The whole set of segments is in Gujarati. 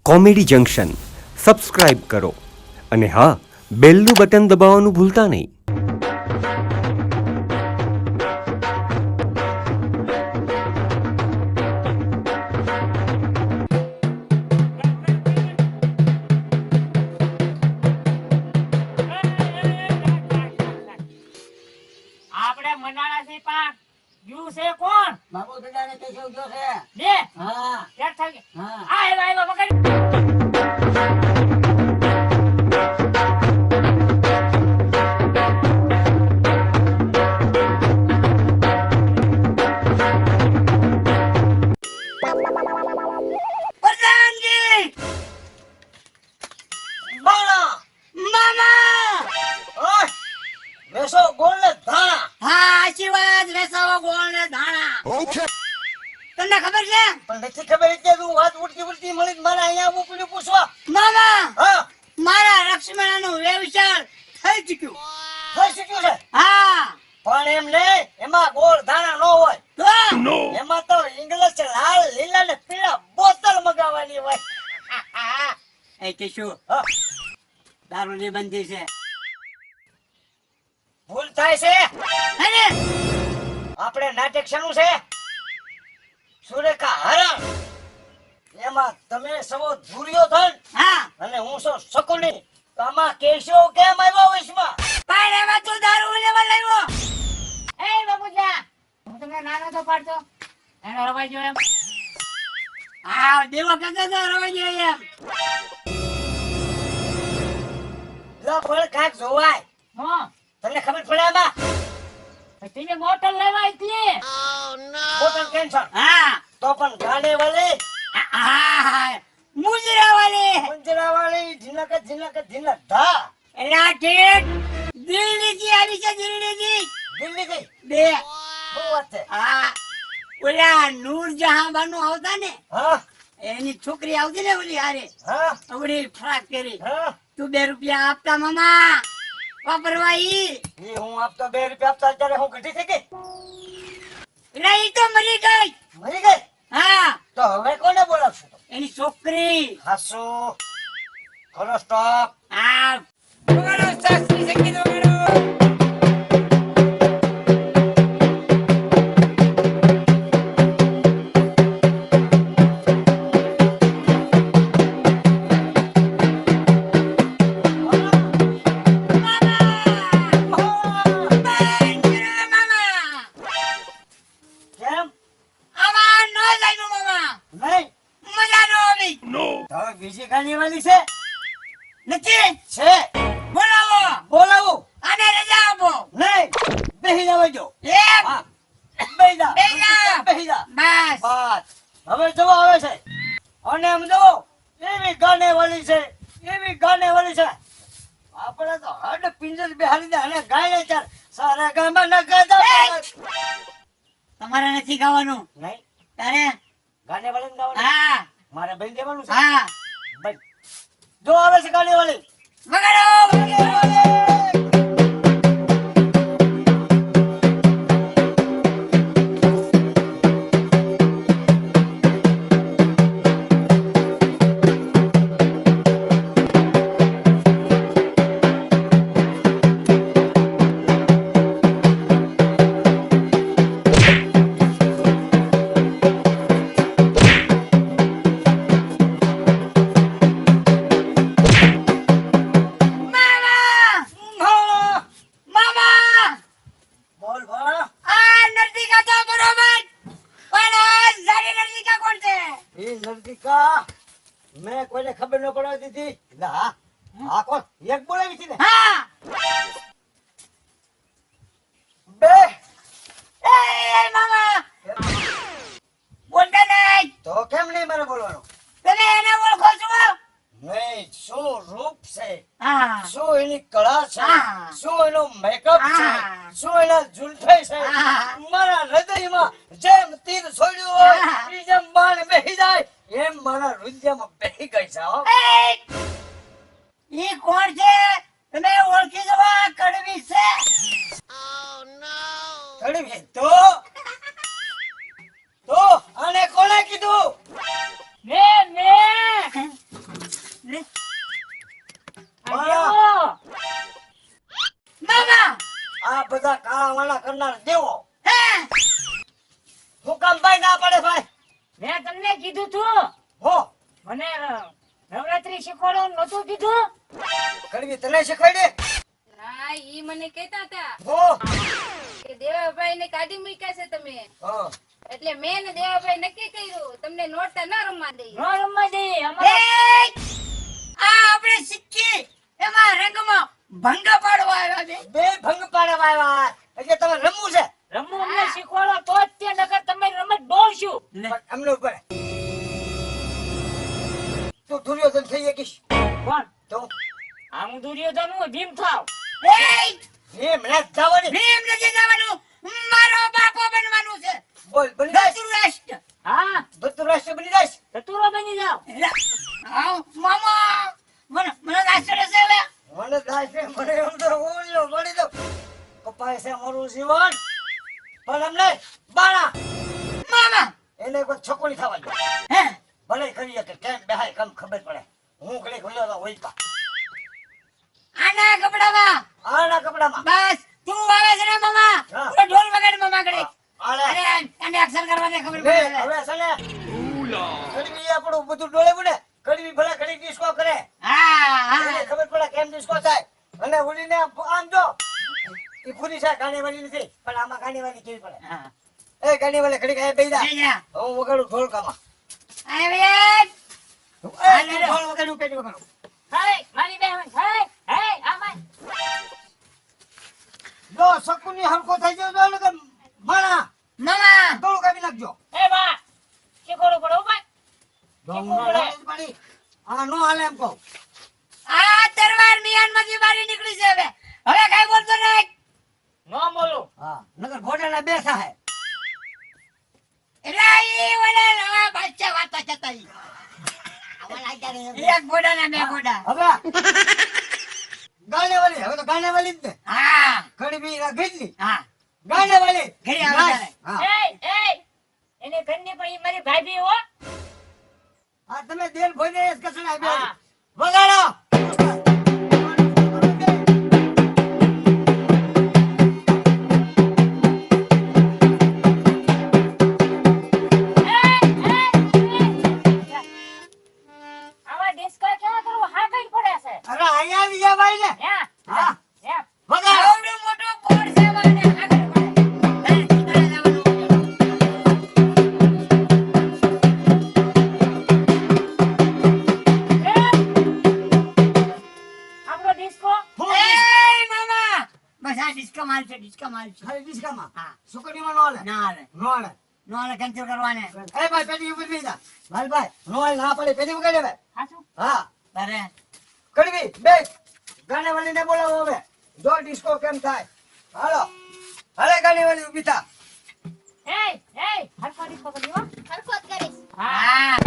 કોમેડી જંકશન સબસ્ક્રાઇબ કરો અને હા બેલનું બટન દબાવવાનું ભૂલતા નહીં. આપણે મનાળા થી પાક યુ છે કોણ બાબુ દાદાને કેશવ જો છે બે હા ક્યાં થઈ ગઈ હા આવ્યો પકડ પ્રધાનજી બોલો મામા ઓય વેસો ગોળ ને ધાણા હા આશીર્વાદ વેસાવો ગોળ ને ધાણા ઓકે તને ખબર છે પણ નથી ખબર એટલે તું વાત ઉડતી ઉડતી મળી મારા અહીંયા ઉપડી પૂછવા મામા હા મારા લક્ષ્મણનું વ્યવસાય થઈ ચૂક્યું છે હા પણ એમ ને એમાં ગોળ ધાણા નો હોય તો એમાં તો ઇંગ્લિશ લાલ લીલા ને પીળા બોતલ મગાવવાની હોય એ કેશુ દારૂની બંધી છે ભૂલ થાય છે અરે આપણે નાટક શાનું છે સુરેખા હરણ એમાં તમે સવો દુર્યોધન હા અને હું છો શકુની તો આમાં કેશો કેમ આવ્યો વશમાં પણ એમાં તું દારૂ લેવા લાવ્યો એ બાબુજા હું તમને નાનો તો પાડતો એનો રવાઈ ગયો એમ હા દેવો કાકા તો રવાઈ ગયો એમ લો પણ કાક જોવાય હા તમને ખબર પડે આમાં તેને બોટલ લેવા હતી બોટલ કેન્સર હા તો પણ ગાને વાળી હા મુજરા વાળી ઝિનક ધા એલા ઠીક દિલ્હી થી આવી છે દિલ્હી થી બે બહુ વાત છે હા ઓલા નૂરજહાં બાનુ આવતા ને હા એની છોકરી આવતી ને ઓલી હારે હા ઓલી ફ્રાક કરી હા તું 2 રૂપિયા આપતા મામા વાપરવા ઈ હું આપતો 2 રૂપિયા આપતા ત્યારે હું ઘટી થઈ ગઈ એટલે ઈ તો મરી ગઈ હા તો હવે કોને બોલાવશો એની છોકરી હાસુ ખરો સ્ટોપ હા બગાડો સાસરી શકી દો બીજી ગાની વાલી છે નથી છે બોલાવો આને રજા આપો નહીં બેહી જાવ જો એમ બેહી જા બસ હવે જવો આવે છે અને એમ જો એવી ગાને વાલી છે આપણે તો હડ પિંજર બેહાડી દે અને ગાય ચાર સારા ગામમાં ન ગાતા તમારે નથી ગાવાનું નહીં તારે ગાને વાલી ગાવાનું હા મારે બેન દેવાનું છે હા જો આવે છે ગાડી વાળી વગાડો મેં કોઈને ખબર ન પડવા દીધી એટલે હા હા કોણ એક બોલાવી છે ને હા બે એ મામા બોલતા નહીં તો કેમ નહીં મને બોલવાનું તમે એને ઓળખો છો નહીં શું રૂપ છે શું એની કળા છે શું એનો મેકઅપ છે શું એના ઝુલફે છે મારા હૃદયમાં જેમ તીર છોડ્યું હોય જેમ બાણ બેહી જાય એમ મારા હૃદયમાં બેહી ગઈ છે ઈ કોણ છે તમે ઓળખી જવા કડવી છે કડવી તો આને કોણે કીધું મે કરનાર દેવો. હું કામ ભાઈ ના પડે ભાઈ? મેં તમને કીધું તું હો મને નવરાત્રી શીખવાડો નતું કીધું? કડવી તને શીખવાડી? ના ઈ મને કહેતા હતા હો કે દેવાભાઈ ને કાઢી મૂક્યા છે તમે, હા એટલે મેં ને દેવાભાઈ નક્કી કર્યું તમને નોરતા ન રમવા દઈએ. ન રમવા દે એ અમારા આ આપણે સિક્કી એમાં રંગમાં ભંગ પાડવા આવ્યા છે. બે ભંગ પાડવા આવ્યા એટલે તમે રમવું છે? રમવું અમને શીખવાડો તો જ તે, નકર તમે રમત ડોલશું. પણ અમને ઉપર તું દુર્યોધન થઈ શકીશ કોણ? તો આમ દુર્યોધન હું ભીમ થાવ. ભીમ નથી થવાની. ભીમ નથી થવાનું. મારો બાપો બનવાનું છે. બોલ બની જાય. ધૃતરાષ્ટ્ર. હા ધૃતરાષ્ટ્ર બની જાય. ચતુરો બની જાવ. આવ મામા મને દાસરે છે લે. મને દાસરે મને એમ તો ઓળ્યો પડી દો. કપાય છે મારું જીવન. પણ અમને બાણા મામા એને કોઈ છોકરી થવા દો. હે ભલે કરીએ કે કેમ બેહાય કમ ખબર પડે. હું ઘડી ખુલ્યો તો હોય પા. આના કપડામાં બસ તું આવે છે ને મામા. પૂરો ઢોલ વગાડ મામા ઘડી. અરે અને અક્ષર કરવા દે ખબર પડે. હવે છે ને કડવી આપણું બધું ડોળે પડે. કડવી ભલે ઘડી ડિસ્કો કરે. એને ખબર પડે કેમ ડિસ્કો થાય. અને ઉડીને આમ જો ઈ પૂરી છે ગાણીવાળી નથી પણ આમાં ગાણીવાળી કેવી પડે. એ ગાણીવાળી ઘડી કાય બેઈ જા. હું વગાડું ઢોલકામાં. ઢોલ વગાડું પેટી વગાડું. હે મારી બહેન હે હે આમાં જો શકુની હરકો થઈ ગયો તો લગન માણા મામા ઢોલ કાપી નાખજો. એ બા શીખવાડો પડો ભાઈ. પડી આ નો હાલે એમ કહું. આ તરવાર મિયાનમાંથી બારી નીકળી છે હવે. હવે કઈ બોલતો નહીં. ન બોલું. હા નગર ઘોડાના બે થાય. એટલે ઈ ઓલા નવા બાદશાહ વાતા જતા ઈ. એક ઘોડાના બે ઘોડા. હવે ગાનેવાલી હવે તો ગાનેવાલી જ ને. હા કડવી ગઈલી. હા ગાનેવાલી ઘરે આવે. હા એ એને ઘરની પણ ઈ મારી ભાભી હો. આ તમે દેર ભોઈને જ કસડા બે હા. વગાડો. આવા ડિસ્કો ક્યાં કરવું હા કઈ પડે છે. અરે અહીંયા આવી જા ભાઈ ને. હે હા હે વગાડો. આવડો મોટો પોડ છે વાને આગળ પડે. આપણો ડિસ્કો ડિસ્કો માલ છે. ખાલી ડિસ્કામાં. હા સુકડીમાં નો હાલે. ના હાલે કેન્સલ કરવાને. એ ભાઈ પેટી ઉપર બેસી જા. ભાઈ નો હાલે ના પડે પેટી વગાડે ભાઈ. હાચું હા અરે કડવી બે ગાનેવાલીને બોલાવો હવે. જો ડિસ્કો કેમ થાય. હાલો હાલે ગાનેવાલી ઊભી થા. એ હરખો ડિસ્કો કરી હો. હરખો જ કરીશ. હા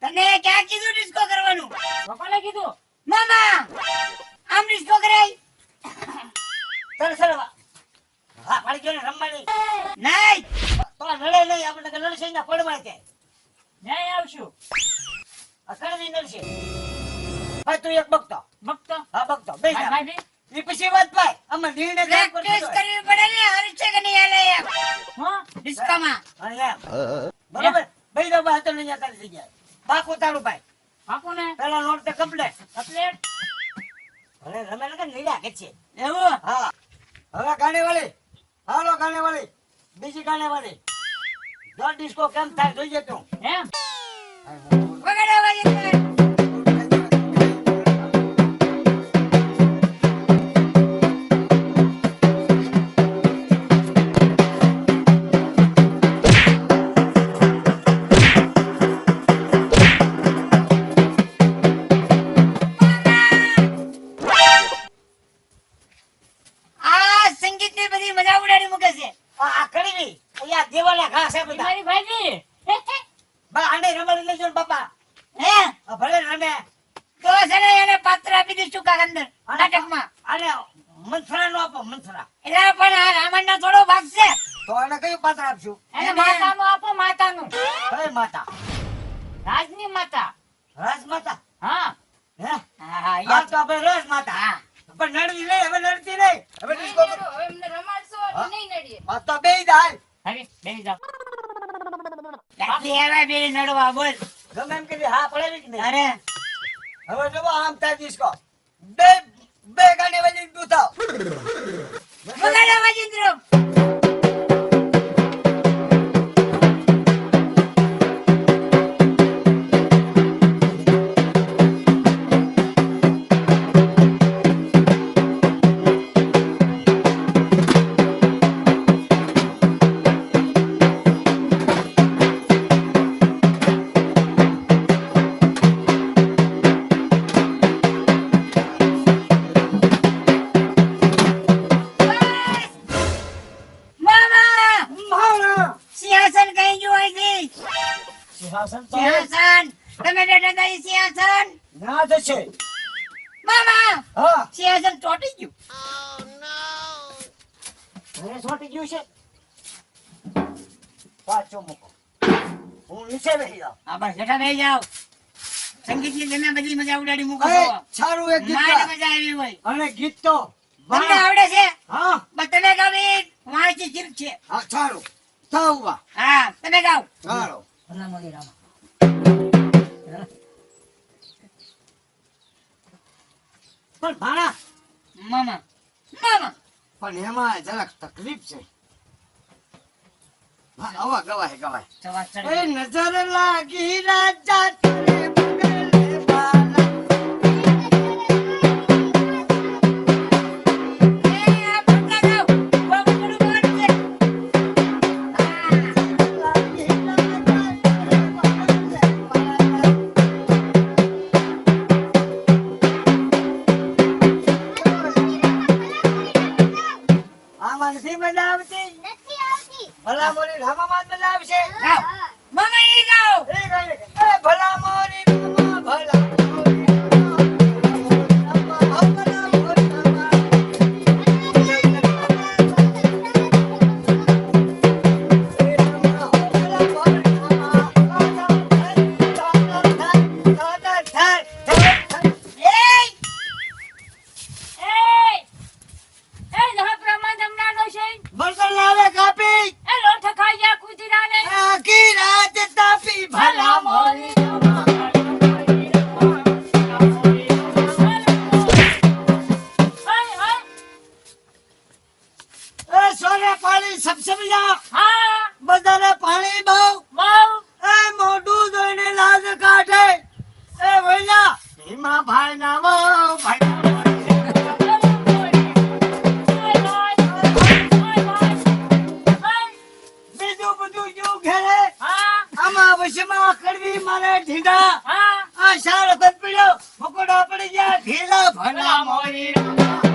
તને ક્યાં કીધું ડિસ્કો કરવાનું? કોને કીધું? મામા આમ ડિસ્કો કરાય. ચાલ સરવા. હા પાડી ગયો ને રમવાની. નહીં તો નડે નહીં આપણે કે નડશે ના પડવા કે. નહીં આવશું. અકળવી નડશે. ભાઈ તું એક બકતો. ભક્તો હા બકતો બે જા. ભાભી ઈ પછી વાત ભાઈ આમાં નિર્ણય પ્રેક્ટિસ કરવી પડે ને હરશે કે નહીં હાલે એમ. હો ડિસ્કોમાં. હા એમ. બરોબર બે દો બા તો નહીં આતા થઈ ગયા. બાકો તારું ભાઈ. બાપુ ને પેલા નોટ તો કમ્પ્લીટ. કપલેટ હવે રમે લગન નીડા કે છે. એવું? હા. હવે ગાનેવાલી. હાલો ગાનેવાલી. બીજી ગાનેવાલી. જો ડિસ્કો કેમ થાય જોઈએ તું. એમ વગાડવાલી. આ સંગીતની બધી મજા ઉડાડી મૂકે છે. આ કડીવી. અહીંયા દેવાના ઘા છે ઈ બધા. મારી ભાભી બા આને રમાડી લેજો ને બાપા. હે? ભલે રમે. તો છે ને એને પાત્ર આપી દઈશું કાક અંદર નાટકમાં. અને મનસરા નો આપો મનસરા. એટલે પણ આ રાવણનો થોડો ભાગ છે. તો એને કયું પાત્ર આપશું? એને માતાનું આપો, માતાનું. કઈ માતા? રાજની માતા. રાજમાતા. હા. હે? હા, હા યાદ. તો આપણે રાજમાતા. હા. પણ નડવી નહીં, હવે નડતી નહીં. હવે નહીં ડિસ્કો નડો. હવે અમને રમાડશો એટલે નહીં નડીએ. આ તો બેય દાય. હરી, બેસી જાઓ. બાકી હવે બે નડવા બોલ. ગમે એમ કરી હા પડે કે નહીં? અરે, હવે જો આમ થાય ડિસ્કો. બે ગાડી વાળી દૂધાવ. વગાડો વાજિંદ્રો. મામા, મારા સિંહાસન કઈ જોવાય છે? સિંહાસન તો સિંહાસન. તમે બેઠા હતા ઈ સિંહાસન. ના જશે. મામા, હા સિંહાસન ચોટી ગયું. હવે છોટી ગયું છે. પાછો મૂકો. હું નીચે બેસી જાઉં. હા, બસ હેઠા બેસી જાઓ. સંગીતની તમે બધી મજા ઉડાડી મૂકો અરે, છો. સારું એક ગીત મારે ગા. મજા આવી હોય. અને ગીત તો તમને આવડે છે? હા બસ તમે ગાઓ એ વાંચી જીભ છે. હા સારું થાઉવા હા, તમે ગાઓ. સારું ભલા મોદી રામા. પણ ભાણા મામા, મામા. પણ એમાં જરાક તકલીફ છે. હા આવા ગવાય સવાર એ ચડી. નજર લાગી રાજા તારે બગલે બાલા. એ, આ ભૂકા ગાઓ. બહુ બધું બોલ છે. લાગી રાજા તારે બગલે બાલા. આમાં નથી મજા આવતી. ભલા મોરી રામામાં જ મજા આવશે. ગાઓ. મામા ઈ ગાઓ. એ ભલા મોરી રામા, ભલા મોરી રામા, ભલા મોરી રામા. એય! એય! એ લહપ્રમાણ જમનાનો છે. એ લોઠ ખાઈ ગયા કૂતરાને. ભલા મોરી રામા, હા, પાણી બહુ બહુ. મોઢું જોઈને લાજ કાઢે એ વૈલા ભીમા ભાઈ ના વહુ, ભાઈ ના વહુ. બીજું બધું જો ઘેરે આમાં વશમાં કડવી મારે ઢીંડા આ શાળ પીડ્યો મકોડા પડી ગયા ઢીલા ભલા મોરી રામા.